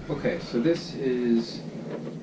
Okay, so this is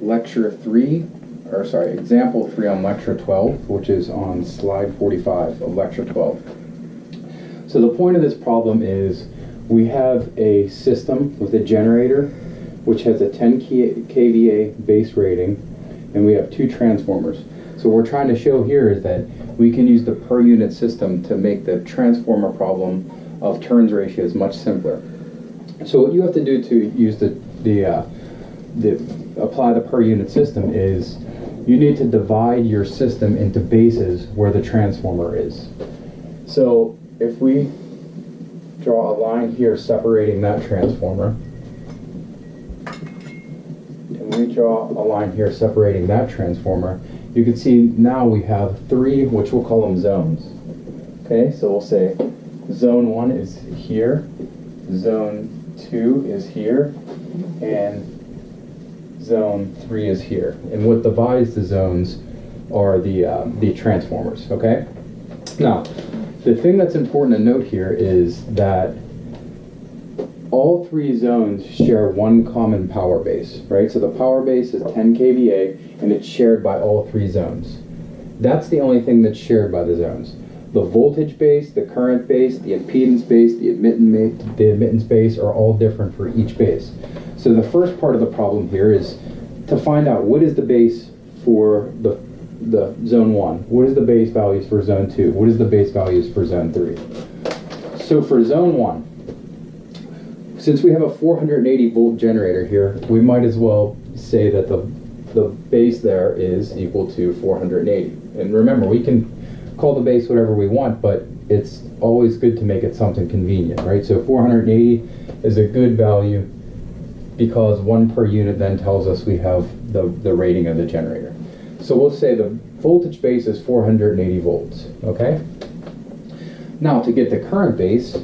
lecture 3, or sorry, example 3 on lecture 12, which is on slide 45 of lecture 12. So the point of this problem is we have a system with a generator which has a 10 kVA base rating, and we have two transformers. So what we're trying to show here is that we can use the per unit system to make the transformer problem of turns ratios much simpler. So what you have to do to use apply the per unit system is you need to divide your system into bases where the transformer is. So if we draw a line here separating that transformer, and we draw a line here separating that transformer, you can see now we have three, which we'll call them zones. Okay, so we'll say zone 1 is here, zone 2 is here, and zone 3 is here. And what divides the zones are the transformers, okay? Now, the thing that's important to note here is that all three zones share one common power base, right? So the power base is 10 kVA, and it's shared by all three zones. That's the only thing that's shared by the zones. The voltage base, the current base, the impedance base, the admittance base are all different for each base. So the first part of the problem here is to find out what is the base for the zone 1, what is the base values for zone 2, what is the base values for zone 3. So for zone 1, since we have a 480 volt generator here, we might as well say that the base there is equal to 480. And remember, we can call the base whatever we want, but it's always good to make it something convenient, right? So 480 is a good value because 1 per unit then tells us we have the rating of the generator. So we'll say the voltage base is 480 volts, okay? Now to get the current base,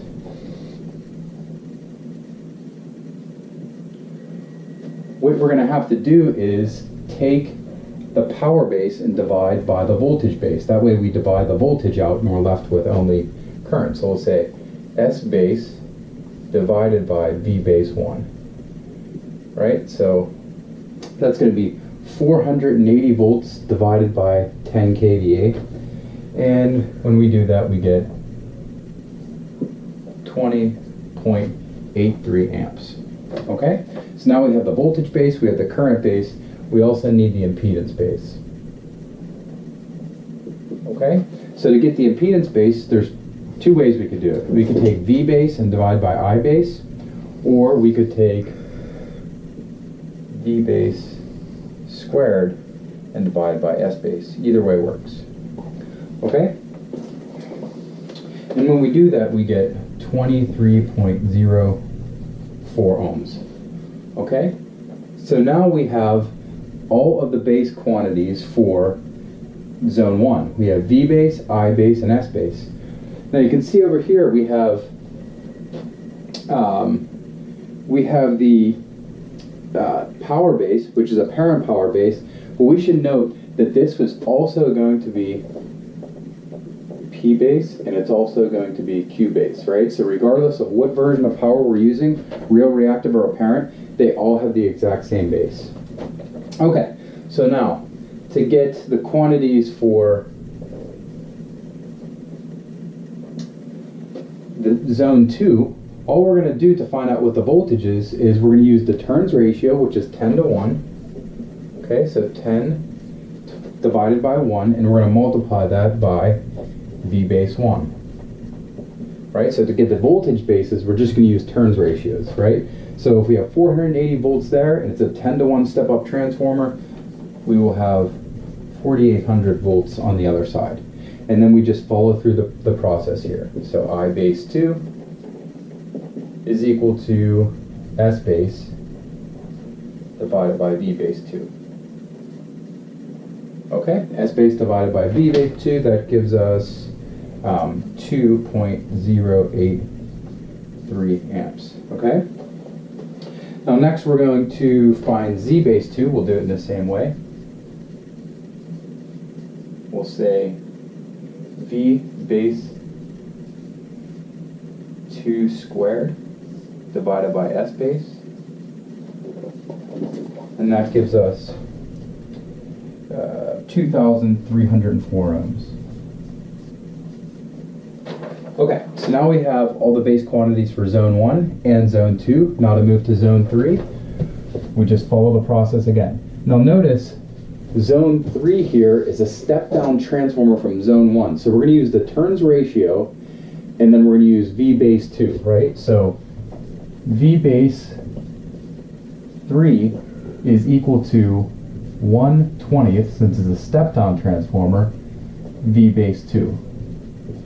what we're going to have to do is take the power base and divide by the voltage base. That way we divide the voltage out and we're left with only current. So we'll say S base divided by V base 1. Right? So that's going to be 480 volts divided by 10 kVA. And when we do that, we get 20.83 amps. Okay? So now we have the voltage base, we have the current base, we also need the impedance base. Okay? So to get the impedance base, there's two ways we could do it. We could take V base and divide by I base, or we could take V base squared and divide by S base. Either way works. Okay? And when we do that, we get 23.04 ohms. Okay? So now we have all of the base quantities for zone 1. We have V base, I base, and S base. Now you can see over here we have the power base, which is a parent power base, but we should note that this was also going to be P base, and it's also going to be Q base, right? So regardless of what version of power we're using, real, reactive, or apparent, they all have the exact same base. Okay, so now to get the quantities for the zone 2, all we're going to do to find out what the voltage is we're going to use the turns ratio, which is 10 to 1. Okay, so 10 divided by 1, and we're going to multiply that by V base 1. Right, so to get the voltage bases, we're just going to use turns ratios, right? So if we have 480 volts there, and it's a 10 to 1 step-up transformer, we will have 4,800 volts on the other side. And then we just follow through the process here. So I base 2 is equal to S base divided by V base 2. Okay, S base divided by V base 2, that gives us 2.083 amps. Okay? Now next we're going to find Z base 2. We'll do it in the same way. We'll say V base 2 squared divided by S base and that gives us 2,304 ohms. Okay, so now we have all the base quantities for zone 1 and zone 2. Now to move to zone 3, we just follow the process again. Now notice, zone 3 here is a step-down transformer from zone 1. So we're going to use the turns ratio, and then we're going to use V base 2, right? So V base 3 is equal to 1/20th, since it's a step-down transformer, V base 2.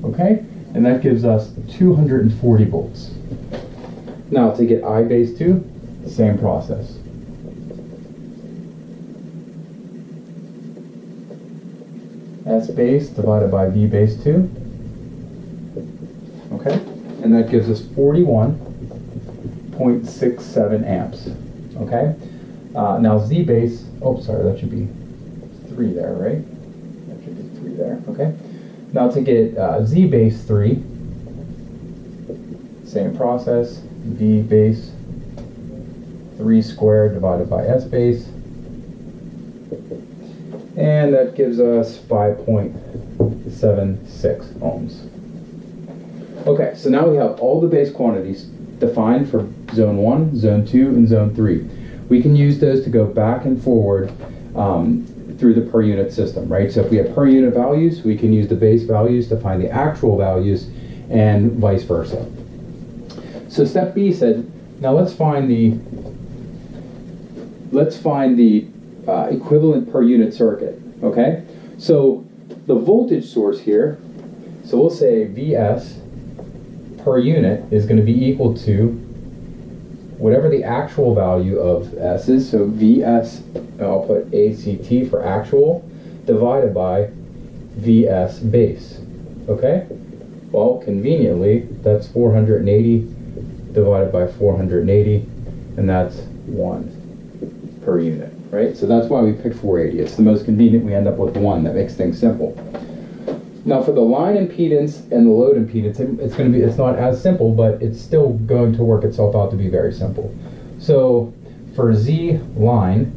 Okay? And that gives us 240 volts. Now to get I base 2, same process. S base divided by V base 2. Okay? And that gives us 41.67 amps. Okay? Now Z base, oh sorry, that should be 3 there, right? That should be 3 there, okay? Now to get Z base 3, same process, V base 3 squared divided by S base, and that gives us 5.76 ohms. Okay, so now we have all the base quantities defined for zone 1, zone 2, and zone 3. We can use those to go back and forward through the per unit system, right? So if we have per unit values, we can use the base values to find the actual values, and vice versa. So step B said, now let's find the equivalent per unit circuit, okay? So the voltage source here, so we'll say Vs per unit is going to be equal to whatever the actual value of S is, so Vs, I'll put ACT for actual, divided by Vs base, okay? Well, conveniently, that's 480 divided by 480, and that's 1 per unit, right? So that's why we picked 480. It's the most convenient. We end up with 1. That makes things simple. Now for the line impedance and the load impedance, it's not as simple, but it's still going to work itself out to be very simple. So for Z line,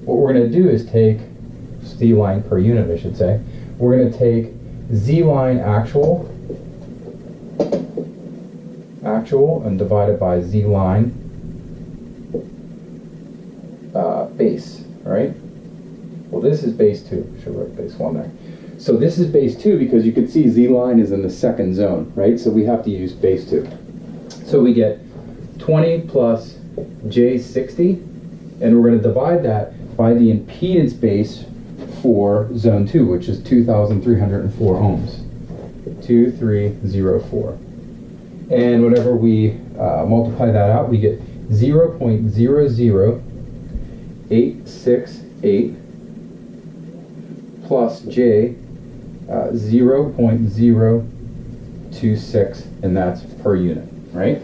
what we're going to do is take Z line per unit, I should say. We're going to take Z line actual, and divide it by Z line base, all right? Well, this is base 2. Should write base 1 there. So this is base 2 because you can see Z line is in the second zone, right? So we have to use base 2. So we get 20 plus J60, and we're going to divide that by the impedance base for zone 2, which is 2,304 ohms. 2304. And whenever we multiply that out, we get 0.00868 plus J 0.026, and that's per unit, right?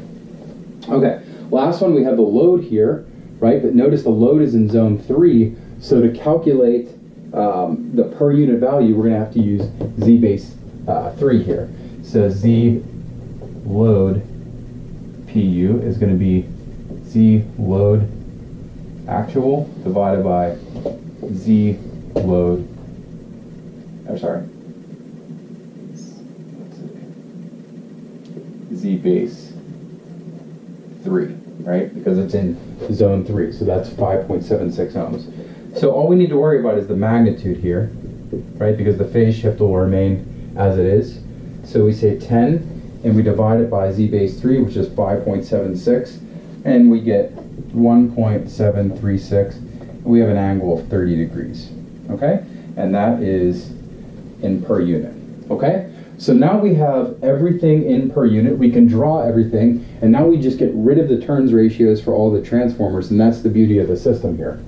Okay, last one, we have the load here, right? But notice the load is in zone 3, so to calculate the per unit value, we're going to have to use Z base 3 here. So Z load PU is going to be Z load actual divided by Z load, Z base 3, right? Because it's in zone 3, so that's 5.76 ohms. So all we need to worry about is the magnitude here, right? Because the phase shift will remain as it is. So we say 10, and we divide it by Z base 3, which is 5.76, and we get 1.736. We have an angle of 30 degrees, okay? And that is in per unit, okay? So now we have everything in per unit. We can draw everything, and now we just get rid of the turns ratios for all the transformers, and that's the beauty of the system here.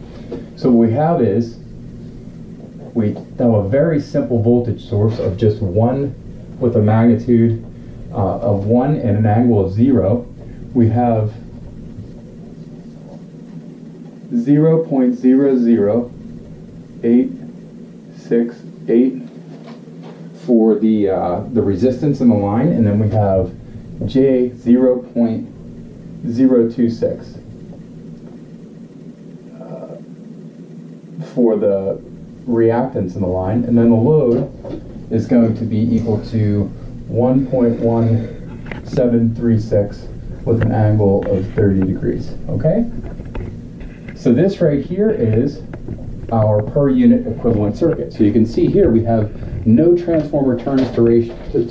So what we have is, we have a very simple voltage source of just 1 with a magnitude of 1 and an angle of 0. We have 0.00868 for the resistance in the line, and then we have J 0.026. for the reactance in the line, and then the load is going to be equal to 1.1736 with an angle of 30 degrees, okay? So this right here is our per unit equivalent circuit. So you can see here we have no transformer turns to worry about.